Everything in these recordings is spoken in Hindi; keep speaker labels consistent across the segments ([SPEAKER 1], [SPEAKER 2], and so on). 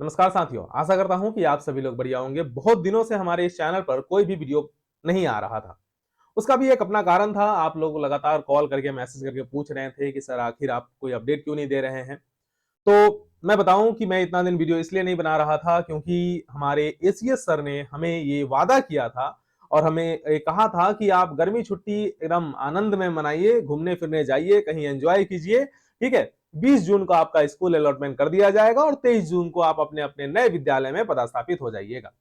[SPEAKER 1] नमस्कार साथियों, आशा करता हूं कि आप सभी लोग बढ़िया होंगे। बहुत दिनों से हमारे इस चैनल पर कोई भी वीडियो नहीं आ रहा था। उसका भी एक अपना कारण था। आप लोग लगातार कॉल करके मैसेज करके पूछ रहे थे कि सर आखिर आप कोई अपडेट क्यों नहीं दे रहे हैं। तो मैं बताऊं कि मैं इतना दिन वीडियो इसलिए नहीं बना रहा था क्योंकि हमारे एसीएस सर ने हमें ये वादा किया था और हमें ये कहा था कि आप गर्मी छुट्टी एकदम आनंद में मनाइए, घूमने फिरने जाइए, कहीं एंजॉय कीजिए। ठीक है, 20 जून को आपका स्कूल अलॉटमेंट कर दिया जाएगा और 23 जून को आप अपने अपने नए विद्यालय में पदस्थापित हो जाइएगा।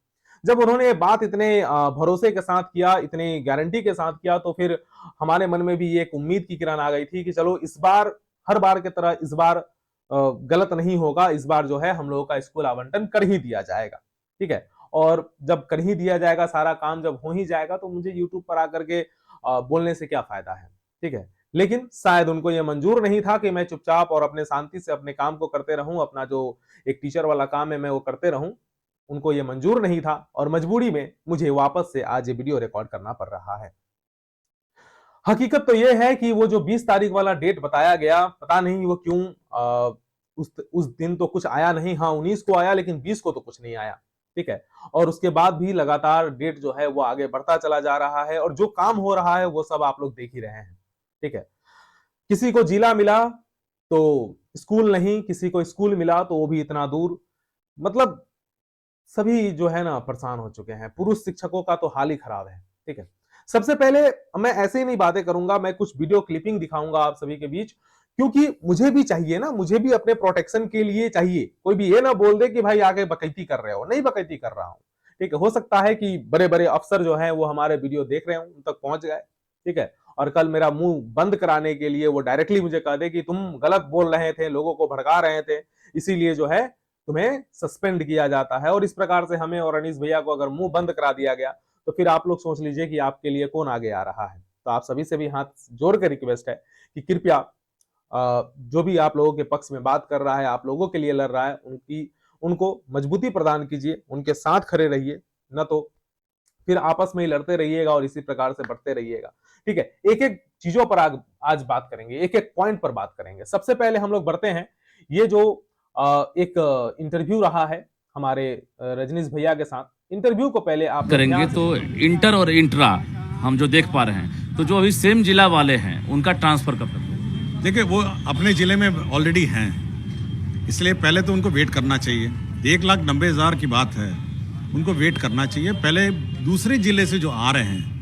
[SPEAKER 1] जब उन्होंने ये बात इतने भरोसे के साथ किया, इतनी गारंटी के साथ किया, तो फिर हमारे मन में भी एक उम्मीद की किरण आ गई थी कि चलो इस बार हर बार की तरह इस बार गलत नहीं होगा। इस बार जो है हम लोगों का स्कूल आवंटन कर ही दिया जाएगा। ठीक है, और जब कर ही दिया जाएगा, सारा काम जब हो ही जाएगा, तो मुझे यूट्यूब पर आकर के बोलने से क्या फायदा है। ठीक है, लेकिन शायद उनको यह मंजूर नहीं था कि मैं चुपचाप और अपने शांति से अपने काम को करते रहूं, अपना जो एक टीचर वाला काम है मैं वो करते रहूं। उनको यह मंजूर नहीं था और मजबूरी में मुझे वापस से आज ये वीडियो रिकॉर्ड करना पड़ रहा है। हकीकत तो यह है कि वो जो 20 तारीख वाला डेट बताया गया, पता नहीं वो क्यों उस दिन तो कुछ आया नहीं। हाँ, 19 को आया लेकिन 20 को तो कुछ नहीं आया। ठीक है, और उसके बाद भी लगातार डेट जो है वो आगे बढ़ता चला जा रहा है और जो काम हो रहा है वो सब आप लोग देख ही रहे हैं। ठीक है, किसी को जिला मिला तो स्कूल नहीं, किसी को स्कूल मिला तो वो भी इतना दूर। मतलब सभी जो है ना परेशान हो चुके हैं। पुरुष शिक्षकों का तो हाल ही खराब है। ठीक है, सबसे पहले मैं ऐसे ही नहीं बातें करूंगा, मैं कुछ वीडियो क्लिपिंग दिखाऊंगा आप सभी के बीच, क्योंकि मुझे भी चाहिए ना, मुझे भी अपने प्रोटेक्शन के लिए चाहिए। कोई भी ये ना बोल दे कि भाई आगे बकैती कर रहे हो। नहीं बकैती कर रहा हूं। ठीक है, हो सकता है कि बड़े बड़े अफसर जो है वो हमारे वीडियो देख रहे हो, उन तक पहुंच गए। ठीक है, और कल मेरा मुंह बंद कराने के लिए वो डायरेक्टली मुझे कह दे कि तुम गलत बोल रहे थे, लोगों को भड़का रहे थे, इसीलिए जो है तुम्हें सस्पेंड किया जाता है। और इस प्रकार से हमें और अनीस भैया को अगर मुंह बंद करा दिया गया तो फिर आप लोग सोच लीजिए कि आपके लिए कौन आगे आ रहा है। तो आप सभी से भी हाथ जोड़ कर रिक्वेस्ट है कि कृपया जो भी आप लोगों के पक्ष में बात कर रहा है, आप लोगों के लिए लड़ रहा है, उनको मजबूती प्रदान कीजिए, उनके साथ खड़े रहिए। न तो फिर आपस में ही लड़ते रहिएगा और इसी प्रकार से बढ़ते रहिएगा। ठीक है, एक एक चीजों पर आज बात करेंगे, एक एक पॉइंट पर बात करेंगे। सबसे पहले हम लोग बढ़ते हैं, ये जो एक इंटरव्यू रहा है हमारे रजनीश भैया के साथ। इंटरव्यू को पहले आप लोग
[SPEAKER 2] करेंगे
[SPEAKER 1] ध्यान से
[SPEAKER 2] तो
[SPEAKER 1] सुनिए।
[SPEAKER 2] इंटर और इंट्रा हम जो देख पा रहे हैं, तो जो अभी सेम जिला वाले हैं उनका ट्रांसफर कब तक होगा?
[SPEAKER 3] देखिए, वो अपने ज़िले में ऑलरेडी हैं, इसलिए पहले तो उनको वेट करना चाहिए। 1,90,000 की बात है, उनको वेट करना चाहिए। पहले दूसरे ज़िले से जो आ रहे हैं,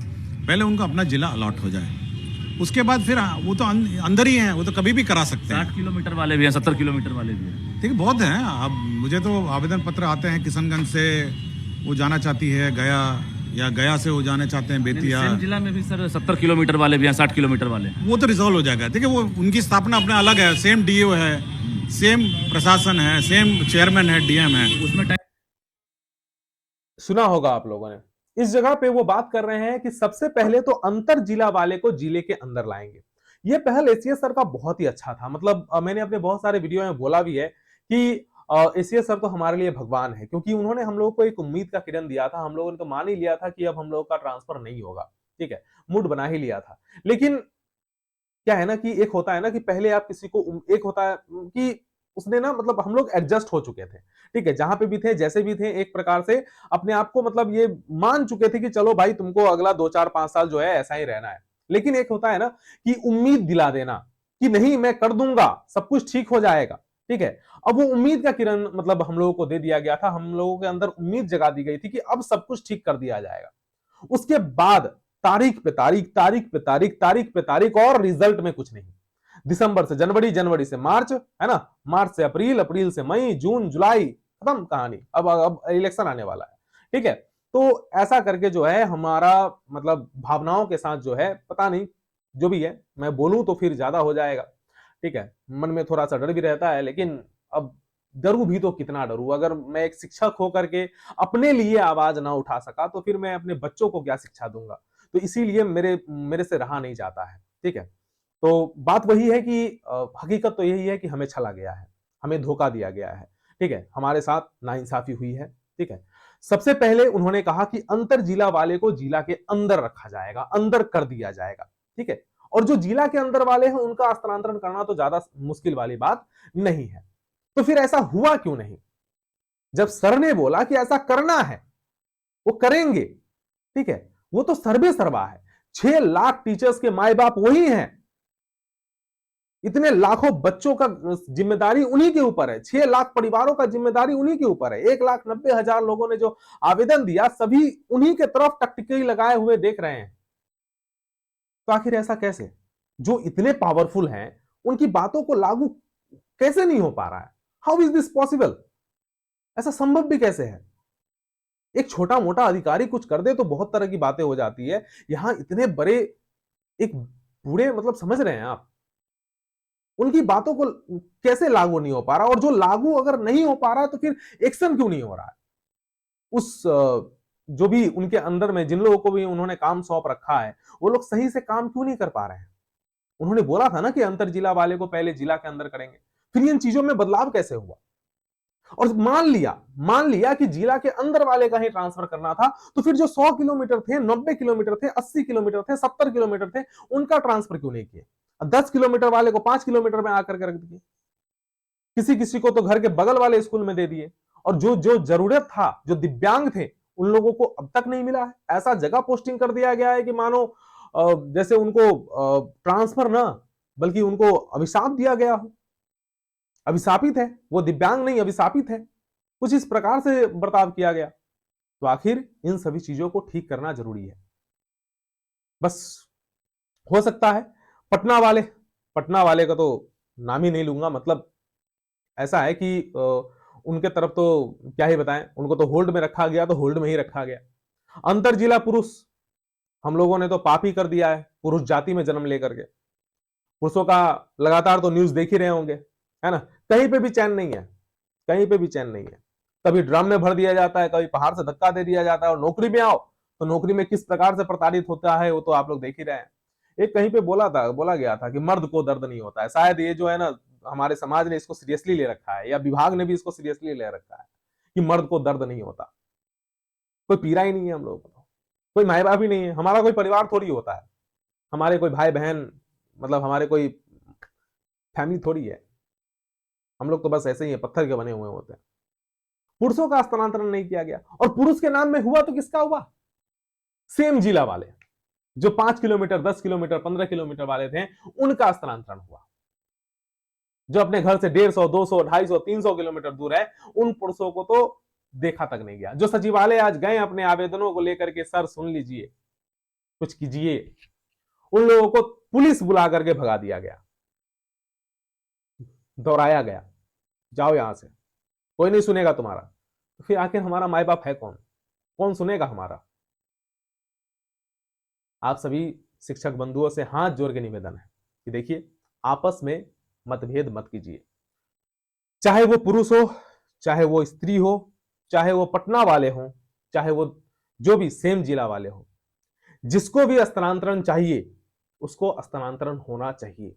[SPEAKER 3] पहले उनको अपना ज़िला अलॉट हो जाए। उसके बाद फिर वो तो अंदर ही हैं, वो तो कभी भी करा सकते हैं।
[SPEAKER 2] 60 किलोमीटर वाले भी हैं, 70 किलोमीटर वाले भी हैं।
[SPEAKER 3] ठीक है, बहुत हैं। अब मुझे तो आवेदन पत्र आते हैं, किशनगंज से वो जाना चाहती है गया, या गया से वो जाना चाहते हैं बेतिया।
[SPEAKER 2] सेम जिला में भी सर 70 किलोमीटर वाले भी हैं, 60 किलोमीटर वाले हैं।
[SPEAKER 3] वो तो रिजॉल्व हो जाएगा। देखिए, वो उनकी स्थापना अपना अलग है, सेम डीओ है, सेम प्रशासन है, सेम चेयरमैन है, डीएम है।
[SPEAKER 2] उसमें
[SPEAKER 1] सुना होगा आप लोगों ने, इस जगह पे वो बात कर रहे हैं कि सबसे पहले तो अंतर जिला वाले को जिले के अंदर लाएंगे। ये पहल एसीएस सर का बहुत ही अच्छा था। मतलब मैंने अपने बहुत सारे वीडियो में बोला भी है कि एसीएस सर तो हमारे लिए भगवान है, क्योंकि उन्होंने हम लोगों को एक उम्मीद का किरण दिया था। हम लोगों ने तो मान ही लिया था कि अब हम लोगों का ट्रांसफर नहीं होगा। ठीक है, मूड बना ही लिया था। लेकिन क्या है ना कि एक होता है ना कि पहले आप किसी को एक होता है कि उसने ना, मतलब हम लोग एडजस्ट हो चुके थे। ठीक है, जहां पे भी थे, जैसे भी थे, एक प्रकार से अपने आप को मतलब ये मान चुके थे कि चलो भाई तुमको अगला 2 4 5 साल जो है ऐसा ही रहना है। लेकिन एक होता है ना कि उम्मीद दिला देना कि नहीं मैं कर दूंगा, सब कुछ ठीक हो जाएगा। ठीक है, अब वो उम्मीद का किरण मतलब हम लोगों को दे दिया गया था। हम लोगों के अंदर उम्मीद जगा दी गई थी कि अब सब कुछ ठीक कर दिया जाएगा। उसके बाद तारीख पे तारीख, तारीख पे तारीख, तारीख पे तारीख, और रिजल्ट में कुछ नहीं। दिसंबर से जनवरी, जनवरी से मार्च, है ना, मार्च से अप्रैल, अप्रैल से मई, जून, जुलाई, खत्म कहानी। अब इलेक्शन आने वाला है। ठीक है, तो ऐसा करके जो है हमारा मतलब भावनाओं के साथ जो है, पता नहीं जो भी है, मैं बोलूं तो फिर ज्यादा हो जाएगा। ठीक है, मन में थोड़ा सा डर भी रहता है, लेकिन अब डरू भी तो कितना डरू। अगर मैं एक शिक्षक होकर के अपने लिए आवाज ना उठा सका तो फिर मैं अपने बच्चों को क्या शिक्षा दूंगा। तो इसीलिए मेरे मेरे से रहा नहीं जाता है। ठीक है, तो बात वही है कि हकीकत तो यही है कि हमें छला गया है, हमें धोखा दिया गया है। ठीक है, हमारे साथ नाइंसाफी हुई है। ठीक है, सबसे पहले उन्होंने कहा कि अंतर जिला वाले को जिला के अंदर रखा जाएगा, अंदर कर दिया जाएगा। ठीक है, और जो जिला के अंदर वाले हैं उनका स्थानांतरण करना तो ज्यादा मुश्किल वाली बात नहीं है। तो फिर ऐसा हुआ क्यों नहीं? जब सर ने बोला कि ऐसा करना है, वो करेंगे, ठीक है, वो तो सर्वे सर्वा है। 6 लाख टीचर्स के माए बाप वही हैं। इतने लाखों बच्चों का जिम्मेदारी उन्हीं के ऊपर है। 6 लाख परिवारों का जिम्मेदारी उन्हीं के ऊपर है। 1,90,000 लोगों ने जो आवेदन दिया, सभी उन्हीं के तरफ टकटकी लगाए हुए देख रहे हैं। तो आखिर ऐसा कैसे? जो इतने पावरफुल हैं, उनकी बातों को लागू कैसे नहीं हो पा रहा है? How is this possible? ऐसा संभव भी कैसे है? एक छोटा मोटा अधिकारी कुछ कर दे तो बहुत तरह की बातें हो जाती है। यहां इतने बड़े, एक बूढ़े, मतलब समझ रहे हैं आप, उनकी बातों को कैसे लागू नहीं हो पा रहा? और जो लागू अगर नहीं हो पा रहा है तो फिर एक्शन क्यों नहीं हो रहा है? उस जो भी उनके अंदर में जिन लोगों को भी उन्होंने काम सौंप रखा है, वो लोग सही से काम क्यों नहीं कर पा रहे हैं? उन्होंने बोला था ना कि अंतर जिला वाले को पहले जिला के अंदर करेंगे। फिर इन चीजों में बदलाव कैसे हुआ? और मान लिया कि जिला के अंदर वाले का ही ट्रांसफर करना था, तो फिर जो 100 किलोमीटर थे, 90 किलोमीटर थे, 80 किलोमीटर थे, 70 किलोमीटर थे, उनका ट्रांसफर क्यों नहीं किए? 10 किलोमीटर वाले को 5 किलोमीटर में आकर के रख दिए। किसी किसी को तो घर के बगल वाले स्कूल में दे दिए। और जो जो जरूरत था, जो दिव्यांग थे, उन लोगों को अब तक नहीं मिला है। ऐसा जगह पोस्टिंग कर दिया गया है कि मानो जैसे उनको ट्रांसफर ना, बल्कि उनको अभिशाप दिया गया हो। अभिशापित है वो, दिव्यांग नहीं, अभिशापित है। कुछ इस प्रकार से बर्ताव किया गया। तो आखिर इन सभी चीजों को ठीक करना जरूरी है। बस हो सकता है पटना वाले का तो नाम ही नहीं लूंगा। मतलब ऐसा है कि उनके तरफ तो क्या ही बताएं, उनको तो होल्ड में रखा गया, तो होल्ड में ही रखा गया। अंतर जिला पुरुष, हम लोगों ने तो पाप ही कर दिया है पुरुष जाति में जन्म लेकर के। पुरुषों का लगातार तो न्यूज देख ही रहे होंगे, है ना? कहीं पे भी चैन नहीं है, कहीं पे भी चैन नहीं है। कभी ड्रम में भर दिया जाता है, कभी पहाड़ से धक्का दे दिया जाता है, और नौकरी में आओ तो नौकरी में किस प्रकार से प्रताड़ित होता है वो तो आप लोग देख ही रहे हैं। एक कहीं पे बोला गया था कि मर्द को दर्द नहीं होता है। शायद ये जो है ना, हमारे समाज ने इसको सीरियसली ले रखा है, या विभाग ने भी इसको सीरियसली ले रखा है कि मर्द को दर्द नहीं होता। कोई पीड़ा ही नहीं है हम लोगों को, कोई माए बाप ही नहीं है, हमारा कोई परिवार थोड़ी होता है, हमारे कोई भाई बहन, मतलब हमारे कोई फैमिली थोड़ी है। हम लोग तो बस ऐसे ही है, पत्थर के बने हुए होते हैं। पुरुषों का स्थानांतरण नहीं किया गया, और पुरुष के नाम में हुआ तो किसका हुआ? सेम जिला वाले, जो 5 किलोमीटर, 10 किलोमीटर, 15 किलोमीटर वाले थे, उनका स्थानांतरण हुआ। जो अपने घर से 150, 200, 250, 300 किलोमीटर दूर है, उन पुरुषों को तो देखा तक नहीं गया। जो सचिवालय आज गए अपने आवेदनों को लेकर के, सर सुन लीजिए, कुछ कीजिए, उन लोगों को पुलिस बुला करके भगा दिया गया, दौड़ाया गया, जाओ यहां से, कोई नहीं सुनेगा तुम्हारा। तो फिर आखिर हमारा माए बाप है कौन? कौन सुनेगा हमारा? आप सभी शिक्षक बंधुओं से हाथ जोड़ के निवेदन है कि देखिए, आपस में मतभेद मत कीजिए। चाहे वो पुरुष हो, चाहे वो स्त्री हो, चाहे वो पटना वाले हो, चाहे वो जो भी सेम जिला वाले हो, जिसको भी स्थानांतरण चाहिए उसको स्थानांतरण होना चाहिए।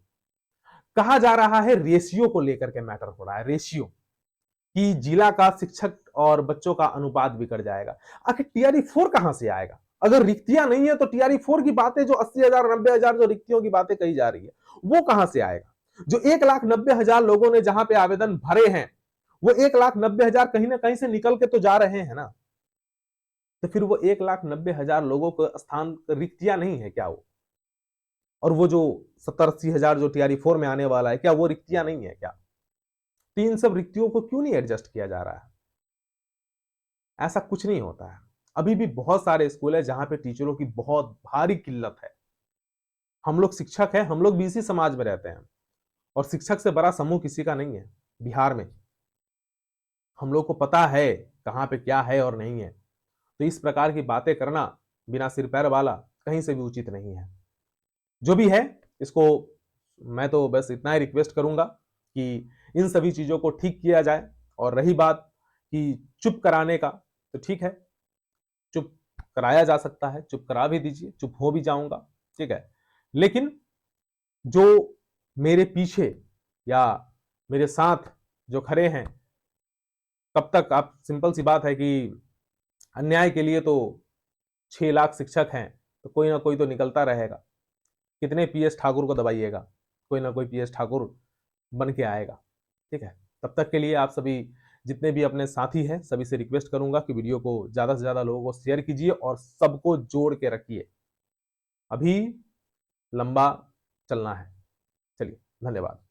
[SPEAKER 1] कहा जा रहा है रेशियो को लेकर के मैटर हो रहा है, रेशियो कि जिला का शिक्षक और बच्चों का अनुपात बिगड़ जाएगा। आखिर टीआरई 4 कहां से आएगा? अगर रिक्तियां नहीं है तो टीआरई 4 की बातें, जो 80,000, 90,000 जो रिक्तियों की बातें कही जा रही है, वो कहां से आएगा? जो 1,90,000 लोगों ने जहां पे आवेदन भरे हैं, वो 1,90,000 कहीं ना कहीं से निकल के तो जा रहे हैं ना। तो फिर वो 1,90,000 लोगों को स्थान रिक्तियां नहीं है क्या वो? और वो जो 70-80,000 जो टीआरई 4 में आने वाला है, क्या वो रिक्तियां नहीं है क्या? तो इन सब रिक्तियों को क्यों नहीं एडजस्ट किया जा रहा है? ऐसा कुछ नहीं होता है। अभी भी बहुत सारे स्कूल है जहां पे टीचरों की बहुत भारी किल्लत है। हम लोग शिक्षक हैं, हम लोग भी इसी समाज में रहते हैं, और शिक्षक से बड़ा समूह किसी का नहीं है बिहार में। हम लोग को पता है कहां पे क्या है और नहीं है। तो इस प्रकार की बातें करना बिना सिर पैर वाला कहीं से भी उचित नहीं है। जो भी है, इसको मैं तो बस इतना ही रिक्वेस्ट करूंगा कि इन सभी चीजों को ठीक किया जाए। और रही बात कि चुप कराने का, तो ठीक है, चुप कराया जा सकता है, चुप करा भी दीजिए, चुप हो भी जाऊंगा, ठीक है। लेकिन जो मेरे पीछे या मेरे साथ जो खड़े हैं, कब तक? आप, सिंपल सी बात है कि अन्याय के लिए तो 6 लाख शिक्षक हैं, तो कोई ना कोई तो निकलता रहेगा। कितने पीएस ठाकुर को दबाइएगा, कोई ना कोई पीएस ठाकुर बन के आएगा, ठीक है। तब तक के लिए आप सभी जितने भी अपने साथी हैं सभी से रिक्वेस्ट करूंगा कि वीडियो को ज्यादा से ज्यादा लोगों को शेयर कीजिए और सबको जोड़ के रखिए। अभी लंबा चलना है। चलिए, धन्यवाद।